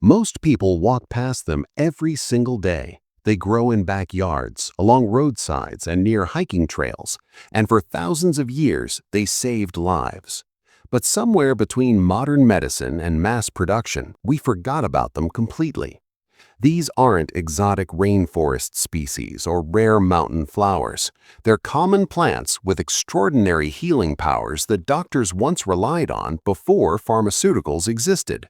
Most people walk past them every single day. They grow in backyards, along roadsides, and near hiking trails, and for thousands of years they saved lives. But somewhere between modern medicine and mass production, we forgot about them completely. These aren't exotic rainforest species or rare mountain flowers. They're common plants with extraordinary healing powers that doctors once relied on before pharmaceuticals existed.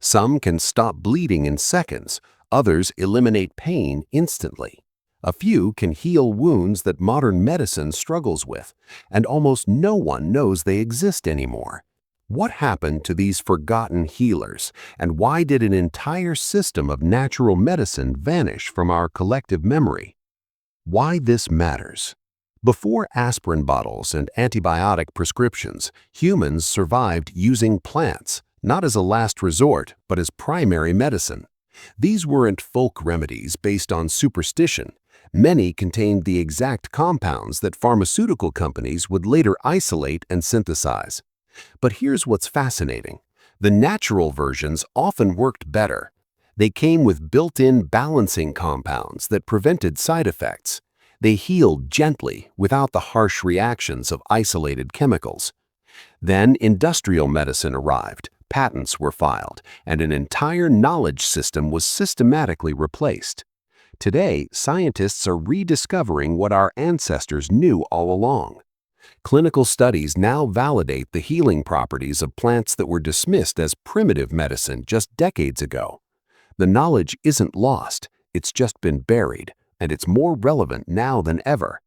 Some can stop bleeding in seconds, others eliminate pain instantly. A few can heal wounds that modern medicine struggles with, and almost no one knows they exist anymore. What happened to these forgotten healers, and why did an entire system of natural medicine vanish from our collective memory? Why this matters. Before aspirin bottles and antibiotic prescriptions, humans survived using plants, not as a last resort, but as primary medicine. These weren't folk remedies based on superstition. Many contained the exact compounds that pharmaceutical companies would later isolate and synthesize. But here's what's fascinating. The natural versions often worked better. They came with built-in balancing compounds that prevented side effects. They healed gently without the harsh reactions of isolated chemicals. Then industrial medicine arrived, patents were filed, and an entire knowledge system was systematically replaced. Today, scientists are rediscovering what our ancestors knew all along. Clinical studies now validate the healing properties of plants that were dismissed as primitive medicine just decades ago. The knowledge isn't lost, it's just been buried, and it's more relevant now than ever.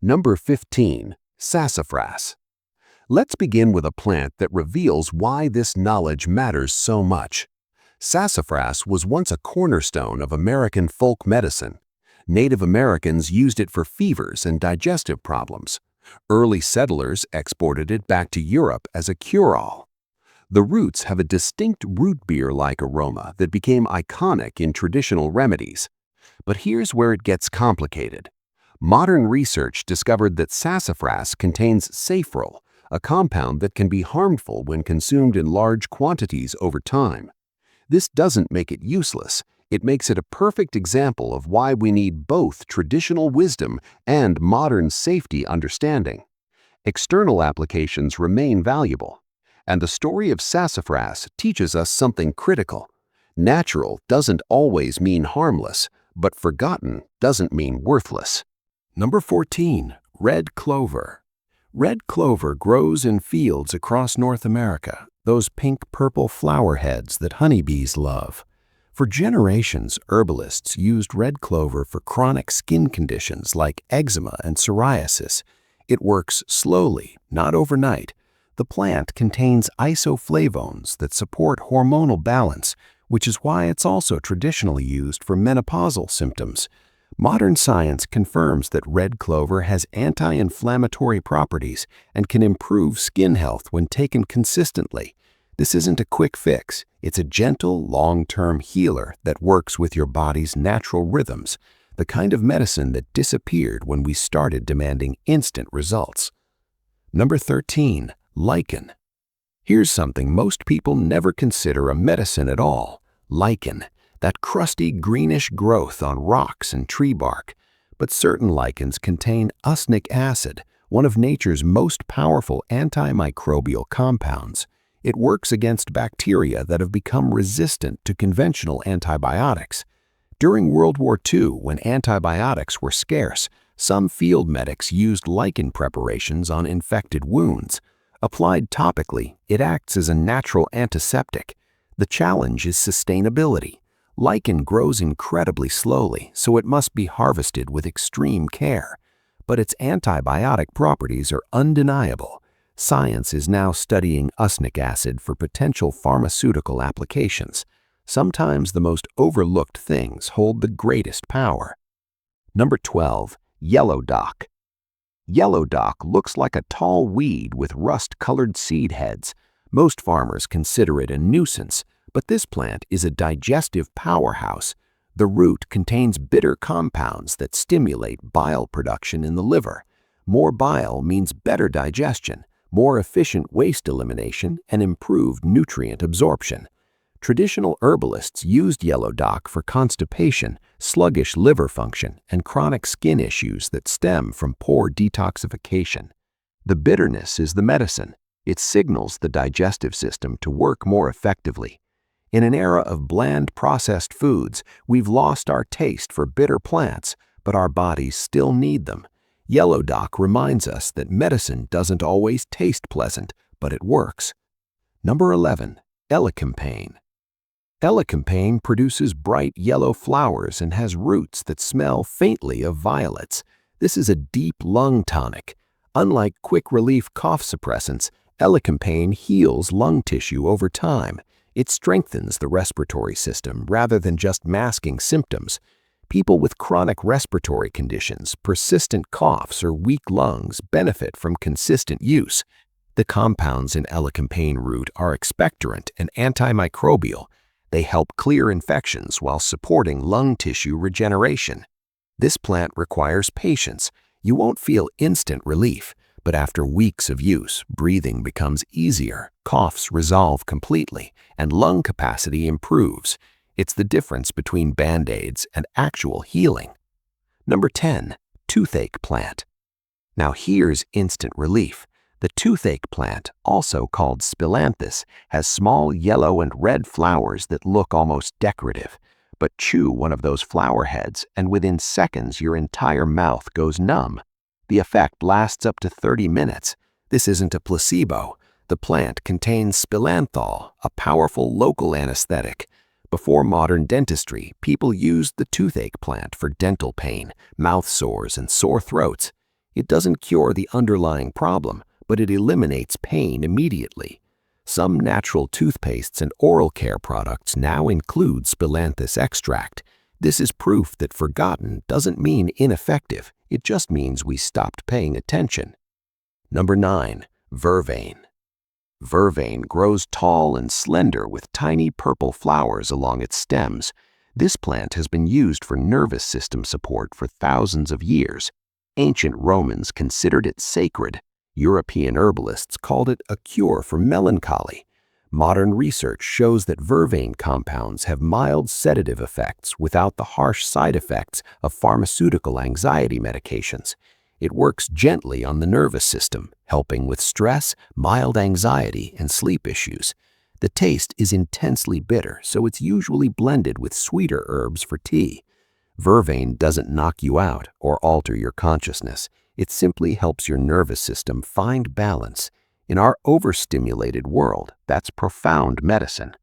Number 15. Sassafras. Let's begin with a plant that reveals why this knowledge matters so much. Sassafras was once a cornerstone of American folk medicine. Native Americans used it for fevers and digestive problems. Early settlers exported it back to Europe as a cure-all. The roots have a distinct root beer-like aroma that became iconic in traditional remedies. But here's where it gets complicated. Modern research discovered that sassafras contains safrole, a compound that can be harmful when consumed in large quantities over time. This doesn't make it useless. It makes it a perfect example of why we need both traditional wisdom and modern safety understanding. External applications remain valuable. And the story of sassafras teaches us something critical. Natural doesn't always mean harmless, but forgotten doesn't mean worthless. Number 14. Red clover. Red clover grows in fields across North America, those pink-purple flower heads that honeybees love. For generations, herbalists used red clover for chronic skin conditions like eczema and psoriasis. It works slowly, not overnight. The plant contains isoflavones that support hormonal balance, which is why it's also traditionally used for menopausal symptoms. Modern science confirms that red clover has anti-inflammatory properties and can improve skin health when taken consistently. This isn't a quick fix. It's a gentle, long-term healer that works with your body's natural rhythms, the kind of medicine that disappeared when we started demanding instant results. Number 13. Lichen. Here's something most people never consider a medicine at all. Lichen, that crusty greenish growth on rocks and tree bark. But certain lichens contain usnic acid, one of nature's most powerful antimicrobial compounds. It works against bacteria that have become resistant to conventional antibiotics. During World War II, when antibiotics were scarce, some field medics used lichen preparations on infected wounds. Applied topically, it acts as a natural antiseptic. The challenge is sustainability. Lichen grows incredibly slowly, so it must be harvested with extreme care. But its antibiotic properties are undeniable. Science is now studying usnic acid for potential pharmaceutical applications. Sometimes the most overlooked things hold the greatest power. Number 12. Yellow dock. Yellow dock looks like a tall weed with rust-colored seed heads. Most farmers consider it a nuisance, but this plant is a digestive powerhouse. The root contains bitter compounds that stimulate bile production in the liver. More bile means better digestion, more efficient waste elimination, and improved nutrient absorption. Traditional herbalists used yellow dock for constipation, sluggish liver function, and chronic skin issues that stem from poor detoxification. The bitterness is the medicine. It signals the digestive system to work more effectively. In an era of bland processed foods, we've lost our taste for bitter plants, but our bodies still need them. Yellow dock reminds us that medicine doesn't always taste pleasant, but it works. Number 11. Elecampane. Elecampane produces bright yellow flowers and has roots that smell faintly of violets. This is a deep lung tonic. Unlike quick-relief cough suppressants, elecampane heals lung tissue over time. It strengthens the respiratory system rather than just masking symptoms. People with chronic respiratory conditions, persistent coughs, or weak lungs benefit from consistent use. The compounds in elecampane root are expectorant and antimicrobial. They help clear infections while supporting lung tissue regeneration. This plant requires patience. You won't feel instant relief, but after weeks of use, breathing becomes easier, coughs resolve completely, and lung capacity improves. It's the difference between Band-Aids and actual healing. Number 10. Toothache plant. Now here's instant relief. The toothache plant, also called spilanthes, has small yellow and red flowers that look almost decorative. But chew one of those flower heads, and within seconds your entire mouth goes numb. The effect lasts up to 30 minutes. This isn't a placebo. The plant contains spilanthol, a powerful local anesthetic. Before modern dentistry, people used the toothache plant for dental pain, mouth sores, and sore throats. It doesn't cure the underlying problem, but it eliminates pain immediately. Some natural toothpastes and oral care products now include spilanthes extract. This is proof that forgotten doesn't mean ineffective. It just means we stopped paying attention. Number 9. Vervain. Vervain grows tall and slender with tiny purple flowers along its stems. This plant has been used for nervous system support for thousands of years. Ancient Romans considered it sacred. European herbalists called it a cure for melancholy. Modern research shows that vervain compounds have mild sedative effects without the harsh side effects of pharmaceutical anxiety medications. It works gently on the nervous system, helping with stress, mild anxiety, and sleep issues. The taste is intensely bitter, so it's usually blended with sweeter herbs for tea. Vervain doesn't knock you out or alter your consciousness. It simply helps your nervous system find balance. In our overstimulated world, that's profound medicine.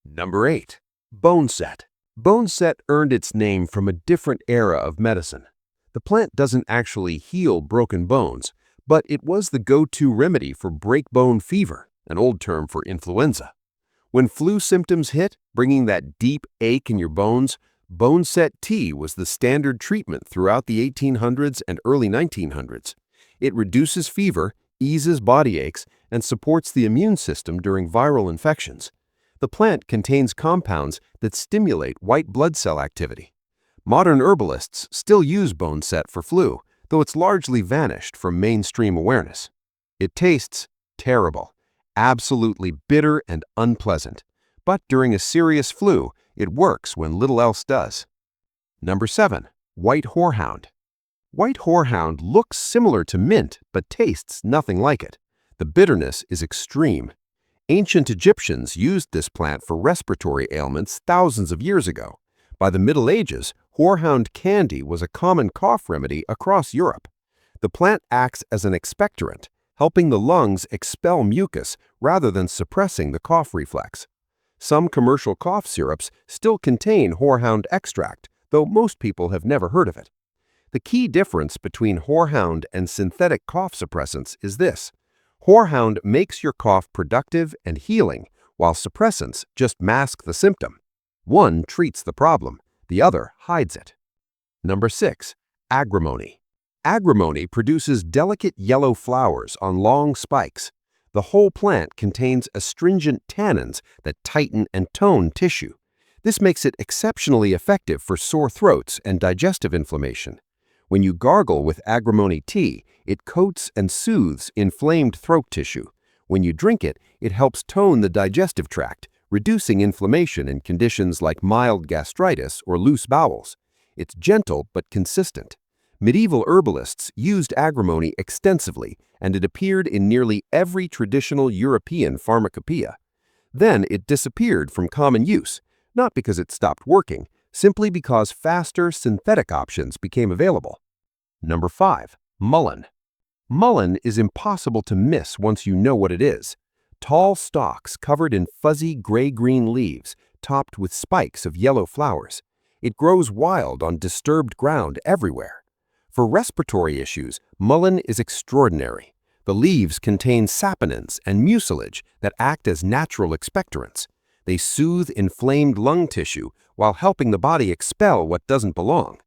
Number 8. Boneset. Boneset earned its name from a different era of medicine. The plant doesn't actually heal broken bones, but it was the go-to remedy for break-bone fever, an old term for influenza. When flu symptoms hit, bringing that deep ache in your bones, boneset tea was the standard treatment throughout the 1800s and early 1900s. It reduces fever, eases body aches, and supports the immune system during viral infections. The plant contains compounds that stimulate white blood cell activity. Modern herbalists still use boneset for flu, though it's largely vanished from mainstream awareness. It tastes terrible, absolutely bitter and unpleasant. But during a serious flu, it works when little else does. Number 7. White horehound. White horehound looks similar to mint, but tastes nothing like it. The bitterness is extreme. Ancient Egyptians used this plant for respiratory ailments thousands of years ago. By the Middle Ages, horehound candy was a common cough remedy across Europe. The plant acts as an expectorant, helping the lungs expel mucus rather than suppressing the cough reflex. Some commercial cough syrups still contain horehound extract, though most people have never heard of it. The key difference between horehound and synthetic cough suppressants is this. Horehound makes your cough productive and healing, while suppressants just mask the symptom. One treats the problem, the other hides it. Number 6. Agrimony. Agrimony produces delicate yellow flowers on long spikes. The whole plant contains astringent tannins that tighten and tone tissue. This makes it exceptionally effective for sore throats and digestive inflammation. When you gargle with agrimony tea, it coats and soothes inflamed throat tissue. When you drink it, it helps tone the digestive tract, reducing inflammation in conditions like mild gastritis or loose bowels. It's gentle but consistent. Medieval herbalists used agrimony extensively, and it appeared in nearly every traditional European pharmacopoeia. Then it disappeared from common use, not because it stopped working, simply because faster synthetic options became available. Number 5. Mullein. Mullein is impossible to miss once you know what it is. Tall stalks covered in fuzzy gray-green leaves, topped with spikes of yellow flowers. It grows wild on disturbed ground everywhere. For respiratory issues, mullein is extraordinary. The leaves contain saponins and mucilage that act as natural expectorants. They soothe inflamed lung tissue while helping the body expel what doesn't belong.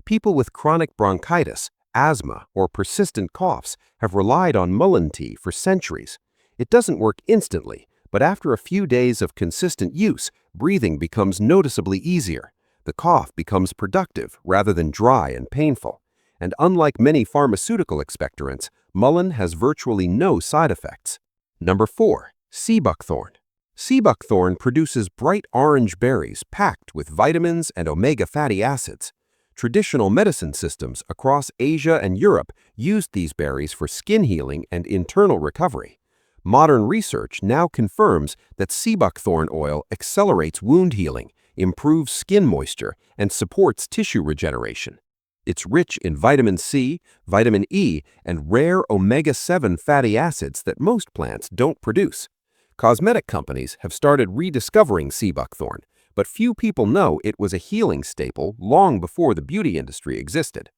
People with chronic bronchitis, asthma, or persistent coughs have relied on mullein tea for centuries. It doesn't work instantly, but after a few days of consistent use, breathing becomes noticeably easier. The cough becomes productive rather than dry and painful. And unlike many pharmaceutical expectorants, mullein has virtually no side effects. Number 4. Sea buckthorn. Sea buckthorn produces bright orange berries packed with vitamins and omega fatty acids. Traditional medicine systems across Asia and Europe used these berries for skin healing and internal recovery. Modern research now confirms that sea buckthorn oil accelerates wound healing, improves skin moisture, and supports tissue regeneration. It's rich in vitamin C, vitamin E, and rare omega-7 fatty acids that most plants don't produce. Cosmetic companies have started rediscovering sea buckthorn, but few people know it was a healing staple long before the beauty industry existed.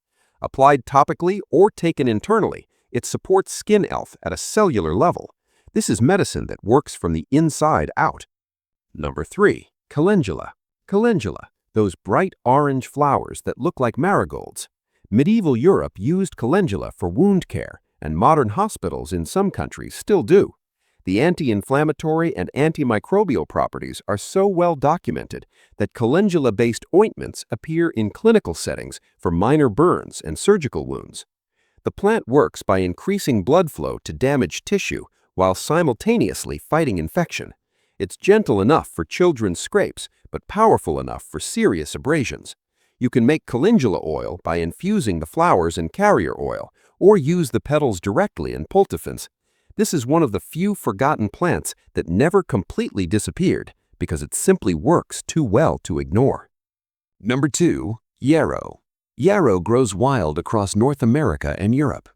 Applied topically or taken internally, it supports skin health at a cellular level. This is medicine that works from the inside out. Number 3. Calendula. Calendula, those bright orange flowers that look like marigolds. Medieval Europe used calendula for wound care, and modern hospitals in some countries still do. The anti-inflammatory and antimicrobial properties are so well documented that calendula-based ointments appear in clinical settings for minor burns and surgical wounds. The plant works by increasing blood flow to damaged tissue while simultaneously fighting infection. It's gentle enough for children's scrapes, but powerful enough for serious abrasions. You can make calendula oil by infusing the flowers in carrier oil, or use the petals directly in poultices. This is one of the few forgotten plants that never completely disappeared because it simply works too well to ignore. Number 2. Yarrow. Yarrow grows wild across North America and Europe.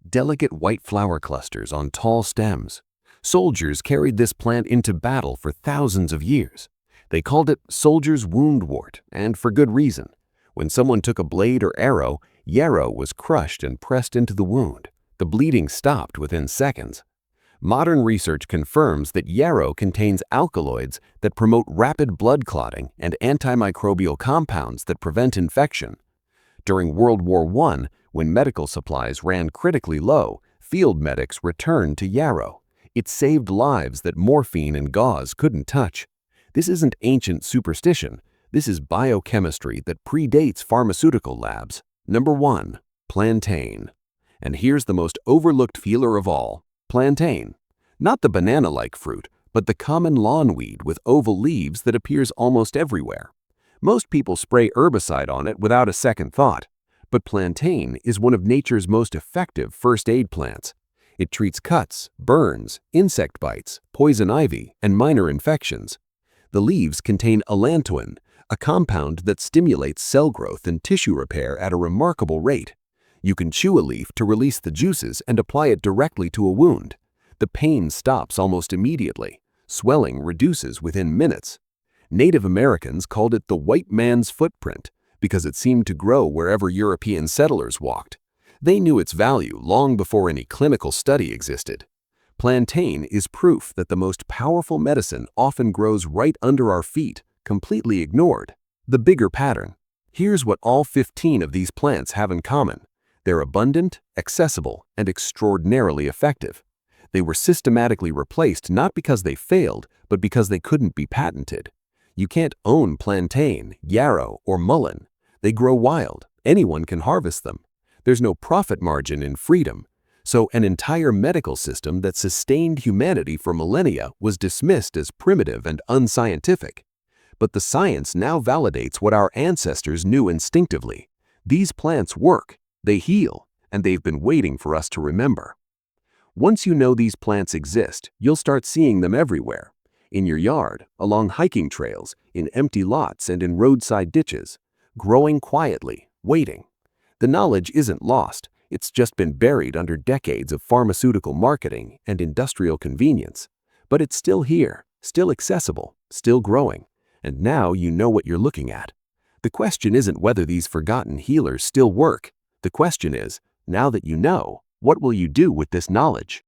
Delicate white flower clusters on tall stems. Soldiers carried this plant into battle for thousands of years. They called it soldier's woundwort, and for good reason. When someone took a blade or arrow, yarrow was crushed and pressed into the wound. The bleeding stopped within seconds. Modern research confirms that yarrow contains alkaloids that promote rapid blood clotting and antimicrobial compounds that prevent infection. During World War I, when medical supplies ran critically low, field medics returned to yarrow. It saved lives that morphine and gauze couldn't touch. This isn't ancient superstition. This is biochemistry that predates pharmaceutical labs. Number 1. Plantain. And here's the most overlooked feeler of all. Plantain. Not the banana-like fruit, but the common lawn weed with oval leaves that appears almost everywhere. Most people spray herbicide on it without a second thought. But plantain is one of nature's most effective first aid plants. It treats cuts, burns, insect bites, poison ivy, and minor infections. The leaves contain allantoin, a compound that stimulates cell growth and tissue repair at a remarkable rate. You can chew a leaf to release the juices and apply it directly to a wound. The pain stops almost immediately. Swelling reduces within minutes. Native Americans called it the white man's footprint because it seemed to grow wherever European settlers walked. They knew its value long before any clinical study existed. Plantain is proof that the most powerful medicine often grows right under our feet, completely ignored. The bigger pattern. Here's what all 15 of these plants have in common. They're abundant, accessible, and extraordinarily effective. They were systematically replaced not because they failed, but because they couldn't be patented. You can't own plantain, yarrow, or mullein. They grow wild. Anyone can harvest them. There's no profit margin in freedom. So an entire medical system that sustained humanity for millennia was dismissed as primitive and unscientific. But the science now validates what our ancestors knew instinctively. These plants work, they heal, and they've been waiting for us to remember. Once you know these plants exist, you'll start seeing them everywhere. In your yard, along hiking trails, in empty lots, and in roadside ditches. Growing quietly, waiting. The knowledge isn't lost, it's just been buried under decades of pharmaceutical marketing and industrial convenience. But it's still here, still accessible, still growing. And now you know what you're looking at. The question isn't whether these forgotten healers still work. The question is, now that you know, what will you do with this knowledge?